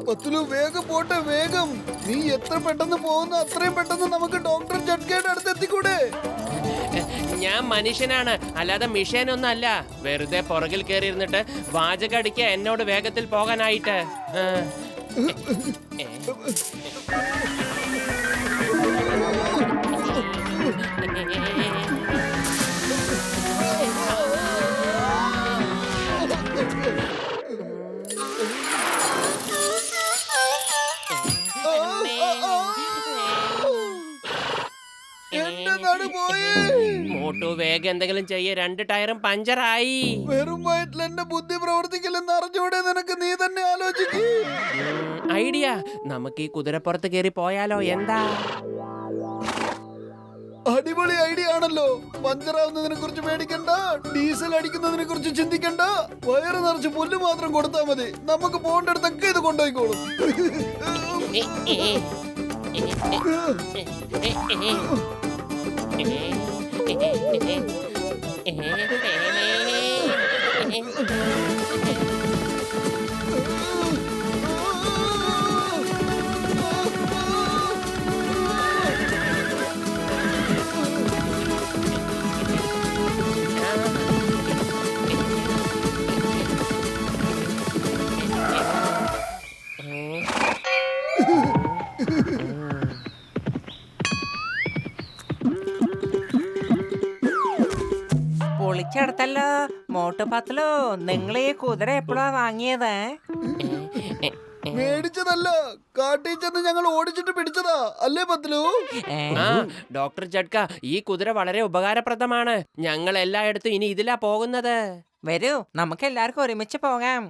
പത്തുലു വേഗം പോട്ടെ വേഗം. നീ എത്ര പെട്ടെന്ന് പോകുന്നു അത്രയും പെട്ടെന്ന് നമുക്ക് ഡോക്ടർ ജഡ്കയുടെ അടുത്ത് എത്തിക്കൂടെ? ഞാൻ മനുഷ്യനാണ്, അല്ലാതെ മിഷേനൊന്നും അല്ല. വെറുതെ പുറകിൽ കയറിയിരുന്നിട്ട് വാചകടിക്കുക എന്നോട് വേഗത്തിൽ പോകാനായിട്ട്. മോട്ടു വേഗം എന്തെങ്കിലും ചെയ്യ, 2 ടയറും പഞ്ചറായി. വെറും വയറ്റിൽ എന്റെ ബുദ്ധി പ്രവർത്തിക്കില്ലെന്ന് അറിഞ്ഞൂടെ നിനക്ക്? നീ തന്നെ ആലോചിക്ക്. ഐഡിയ, നമുക്ക് ഈ കുതിരപ്പുറത്ത് കയറി പോയാലോ? എന്താ? അടിപൊളി ഐഡിയ ആണല്ലോ. പഞ്ചറാവുന്നതിനെ കുറിച്ച് പേടിക്കണ്ട, ഡീസൽ അടിക്കുന്നതിനെ കുറിച്ച് ചിന്തിക്കണ്ട. വയറ് നിറച്ച് പുല്ല് മാത്രം കൊടുത്താൽ മതി. നമുക്ക് പോകേണ്ടടുത്തൊക്കെ ഇത് കൊണ്ടുപോയിക്കോളും. പൊളിച്ചെടുത്തല്ലോ. മോട്ടു പത്ലു, നിങ്ങൾ ഈ കുതിര എപ്പോഴാ വാങ്ങിയത്? മേടിച്ചതല്ല, കാട്ടിൽ ചെന്ന് ഞങ്ങൾ ഓടിച്ചിട്ട് പിടിച്ചതാ. അല്ലേ പത്ലു? ഡോക്ടർ ജഡ്ക, ഈ കുതിര വളരെ ഉപകാരപ്രദമാണ്. ഞങ്ങൾ എല്ലായിടത്തും ഇനി ഇതിലാ പോകുന്നത്. വരൂ, നമുക്ക് എല്ലാവർക്കും ഒരുമിച്ച് പോകാം.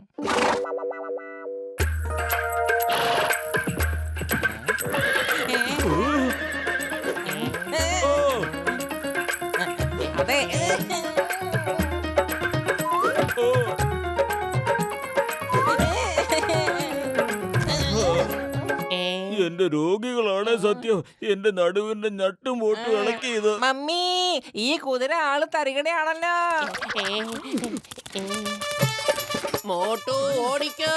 അതെ, എന്റെ രോഗികളാണ് സത്യം. എന്റെ നടുവിന്റെ ഞട്ടും പോട്ടും ഇളക്കിയത്. മമ്മി, ഈ കുതിര ആള് തരികടയാണല്ലോ. മോട്ടു ഓടിക്കോ.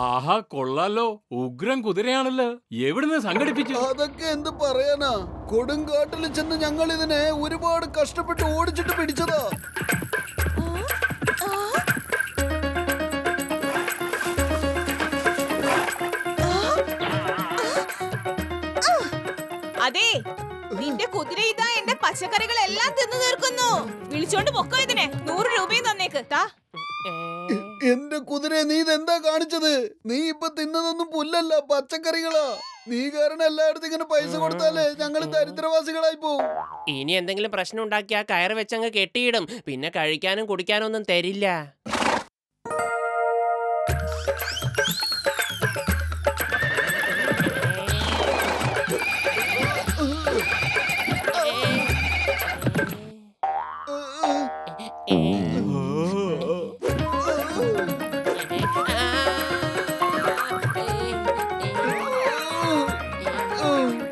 ആഹാ, കൊള്ളാലോ. ഉഗ്രം കുതിരയാണല്ലോ. എവിടുന്ന് സംഘടിപ്പിച്ചു? അതൊക്കെ എന്ത് പറയാനാ, കൊടുങ്കാട്ടിൽ ചെന്ന് ഞങ്ങൾ ഇതിനെ ഒരുപാട് കഷ്ടപ്പെട്ട് ഓടിച്ചിട്ട് പിടിച്ചതാ. അതെ, നിന്റെ കുതിര ഇതാ എന്റെ പച്ചക്കറികളെല്ലാം തിന്നു തീർക്കുന്നു. വിളിച്ചോണ്ട് പൊക്കോ ഇതിനെ. 100 രൂപയും തന്നേക്ക്. എന്റെ കുതിരയെ നീ ഇതെന്താ കാണിച്ചത്? നീ ഇപ്പൊ തിന്നതൊന്നും പുല്ലല്ല, പച്ചക്കറികളാ. നീ കാരണം എല്ലായിടത്തും ഇങ്ങനെ പൈസ കൊടുത്താലേ ഞങ്ങൾ ദരിദ്രവാസികളായി പോവും. ഇനി എന്തെങ്കിലും പ്രശ്നം ഉണ്ടാക്കിയാ കയറ് വെച്ചങ്ങ് കെട്ടിയിടും. പിന്നെ കഴിക്കാനും കുടിക്കാനും ഒന്നും തരില്ല.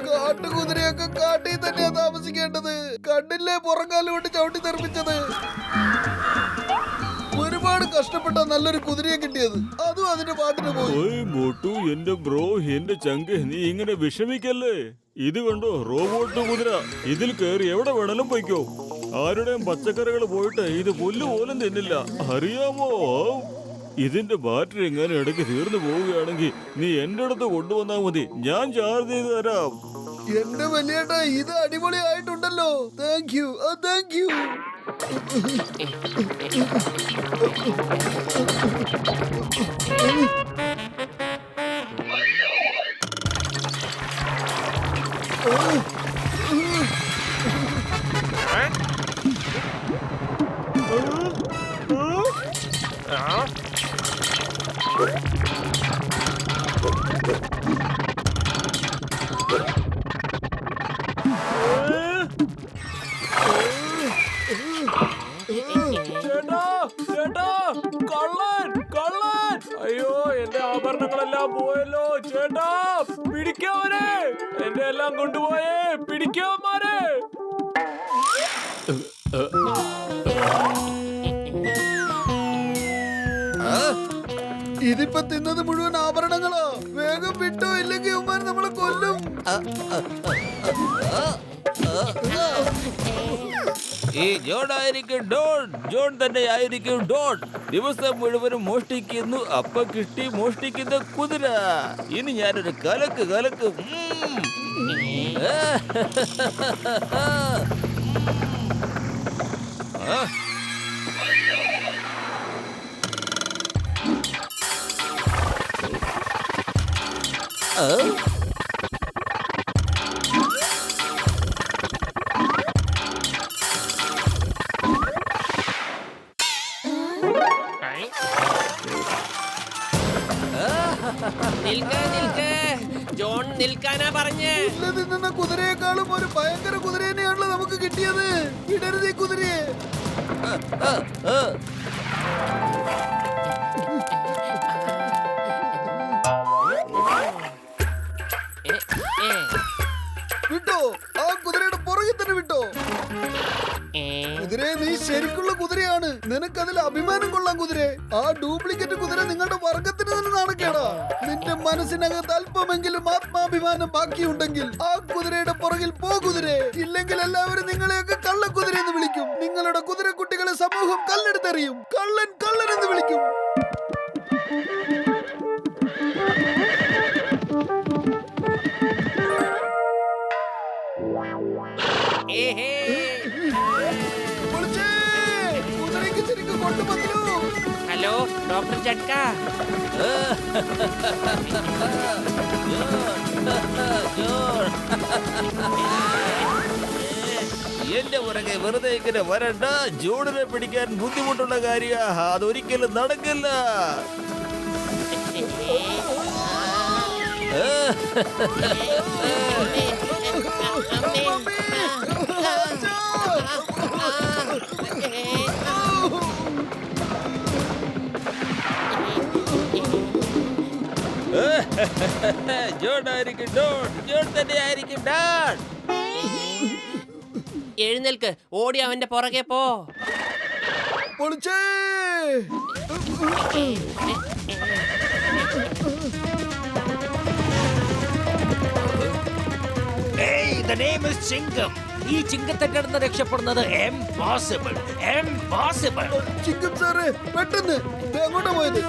കാട്ടുകുതിരയൊക്കെ കാട്ടിൽ തന്നെയാ താമസിക്കേണ്ടത്. കണ്ടില്ലേ പുറംകാലം കൊണ്ട് ചവിട്ടി തെറിപ്പിച്ചത്. ഒരുപാട് കഷ്ടപ്പെട്ട നല്ലൊരു കുതിരയെ കിട്ടിയത്, അതും അതിന്റെ പാട്ടിന് പോയി. മോട്ടു, എന്റെ ബ്രോ, എന്റെ ചങ്ക്, നീ ഇങ്ങനെ വിഷമിക്കല്ലേ. ഇത് കണ്ടോ, റോബോട്ട് കുതിര. ഇതിൽ കയറി എവിടെ വേണേലും പോയിക്കോ. ആരുടെയും പച്ചക്കറികൾ പോയിട്ട് ഇത് പുല്ല് പോലും തിന്നില്ല, അറിയാമോ? ഇതിന്റെ ബാറ്ററി എങ്ങനെ ഇടയ്ക്ക് തീർന്നു പോവുകയാണെങ്കിൽ നീ എന്റെ അടുത്ത് കൊണ്ടുവന്നാ മതി, ഞാൻ ചാർജ് ചെയ്ത് തരാം. എന്റെ വലിയേട്ടാ, ഇത് അടിപൊളിയായിട്ടുണ്ടല്ലോ. Thank you, thank you. ചേട്ടാ, ചേട്ടാ, കള്ളൻ, അയ്യോ എന്റെ ആഭരണങ്ങളെല്ലാം പോയല്ലോ ചേട്ടാ, പിടിക്കാവരെ, എന്നെ എല്ലാം കൊണ്ടുപോയേ, പിടിക്കാമാരെ. ഇതിപ്പോ തിന്നത് മുഴുവൻ ആഭരണങ്ങളാ. വേഗം വിട്ടോ, ഇല്ലെങ്കിൽ ഉമ്മാൻ നമ്മളെ കൊല്ലും. ഈ ജോൺ ആയിരിക്കും ഡോൺ, ജോൺ തന്നെ ആയിരിക്കും ഡോൺ. ദിവസം മുഴുവനും മോഷ്ടിക്കുന്നു, അപ്പ കിട്ടി മോഷ്ടിക്കുന്ന കുതിര. ഇനി ഞാനൊരു കലക്ക് കലക്കും. ജോൺ നിൽക്കാനാ പറഞ്ഞേ. ഇല്ല, തിന്നുന്ന കുതിരയെക്കാളും ഒരു ഭയങ്കര കുതിര തന്നെയാണല്ലോ നമുക്ക് കിട്ടിയത്. ഇടരുത് ഈ കുതിരയെ. വിട്ടോ, ആ കുതിരയുടെ പുറകിൽ തന്നെ വിട്ടോ. കുതിരയെ, നീ ശരിക്കുള്ള കുതിരയാണ്. നിനക്കതിൽ അഭിമാനം കൊള്ളാം കുതിരെ. ആ ഡ്യൂപ്ലിക്കേറ്റ് കുതിര നിങ്ങളുടെ വർഗത്തിന് തന്നെ നാണക്കേടാ. നിന്റെ മനസ്സിനകത്ത് അല്പമെങ്കിലും ആത്മാഭിമാനം ബാക്കിയുണ്ടെങ്കിൽ ആ കുതിരയുടെ പുറകിൽ പോ കുതിരെ. ഇല്ലെങ്കിൽ എല്ലാവരും നിങ്ങളെയൊക്കെ കള്ളക്കുതിര എന്ന് വിളിക്കും. നിങ്ങളുടെ കുതിരക്കുട്ടികളെ സമൂഹം കല്ലെടുത്തെറിയും. കള്ളൻ കള്ളൻ എന്ന് വിളിക്കും. കുതിരയ്ക്ക് ശരിക്കും കൊണ്ടുവന്നു. ഹലോ ഡോക്ടർ ജഡ്ക. എന്റെ പുറകെ വെറുതെ ഇങ്ങനെ വരണ്ട. ജോണിനെ പിടിക്കാൻ ബുദ്ധിമുട്ടുള്ള കാര്യ, അതൊരിക്കലും നടക്കില്ല. ജോൺ ആയിരിക്കും ഡോൺ, ജോൺ തന്നെ ആയിരിക്കും ഡോൺ. എഴുന്നേൽക്ക്, ഓടി അവന്റെ പുറകെ പോ. പൊളിച്ചേ. ഈ ചിങ്കത്തിന്റെ അടുത്ത് രക്ഷപ്പെടുന്നത് എംപോസിബിൾ, എംപോസിബിൾ. ചിങ്കം സാറേ, പെട്ടെന്ന് അങ്ങോട്ടാ പോയത്.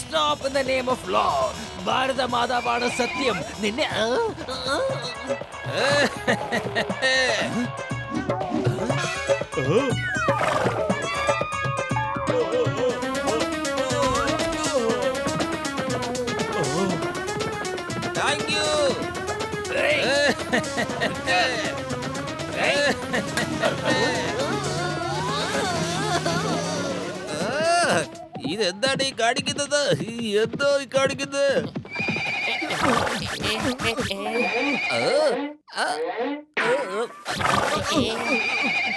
Stop in the name of law. ഭാരത മാതാവാണ് സത്യം. നിന്നെ താങ്ക് യു. ഇതെന്താണ് ഈ കാണിക്കുന്നത്? എന്തോ ഈ കാണിക്കുന്നത്?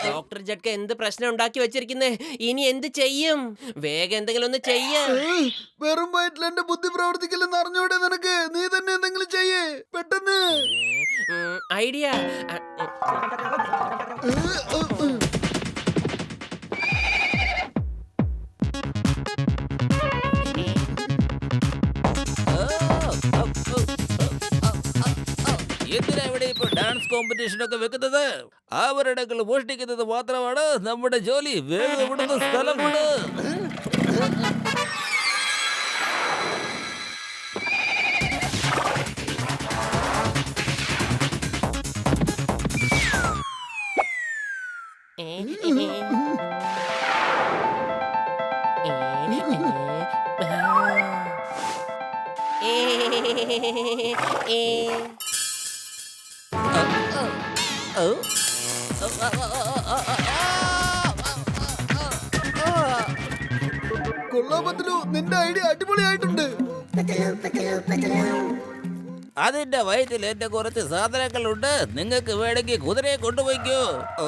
ഡോക്ടർ ജഡ്ക എന്ത് പ്രശ്നം ഉണ്ടാക്കി വെച്ചിരിക്കുന്നേ? ഇനി എന്ത് ചെയ്യും? വേഗം എന്തെങ്കിലും ഒന്ന് ചെയ്യ. വെറും വയറ്റിൽ എന്റെ ബുദ്ധി പ്രവർത്തിക്കില്ലെന്ന് അറിഞ്ഞോടെ നിനക്ക്? നീ തന്നെ എന്തെങ്കിലും ചെയ്യേ പെട്ടെന്ന്. ഐഡിയ. എന്തിനാ ഇവിടെ ഇപ്പൊ ഡാൻസ് കോമ്പറ്റീഷൻ ഒക്കെ വെക്കുന്നത്? അവരിടങ്ങൾ മോഷ്ടിക്കുന്നത് മാത്രമാണ് നമ്മുടെ ജോലി. വേഗം ഇവിടുന്ന് സ്ഥലം കൊണ്ട്. കൊള്ളാൻ പറ്റലു, നിന്റെ ഐഡിയ അടിപൊളിയായിട്ടുണ്ട്. അതിന്റെ വയറ്റിൽ എന്റെ കുറച്ച് സാധനങ്ങളുണ്ട്. നിങ്ങൾക്ക് വേണമെങ്കിൽ കുതിരയെ കൊണ്ടുപോയിക്കോ. ഓ,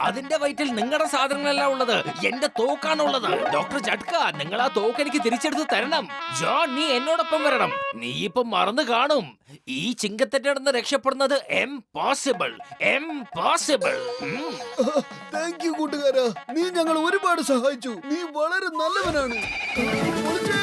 അതിന്റെ വയറ്റിൽ നിങ്ങളുടെ സാധനങ്ങളല്ല ഉള്ളത്, എന്റെ തോക്കാണുള്ളത്. ഡോക്ടർ ചട്ക, നിങ്ങൾ ആ തോക്ക് എനിക്ക് തിരിച്ചെടുത്ത് തരണം. ജോൺ, നീ എന്നോടൊപ്പം വരണം. നീ ഇപ്പൊ മറന്നു കാണും, ഈ ചിങ്കത്തെറ്റടുന്ന് രക്ഷപ്പെടുന്നത് എംപോസിബിൾ. താങ്ക് യു കൂട്ടുകാരാ, നീ ഞങ്ങൾ ഒരുപാട് സഹായിച്ചു. നീ വളരെ നല്ലവനാണ്. പൊളിച്ചേ.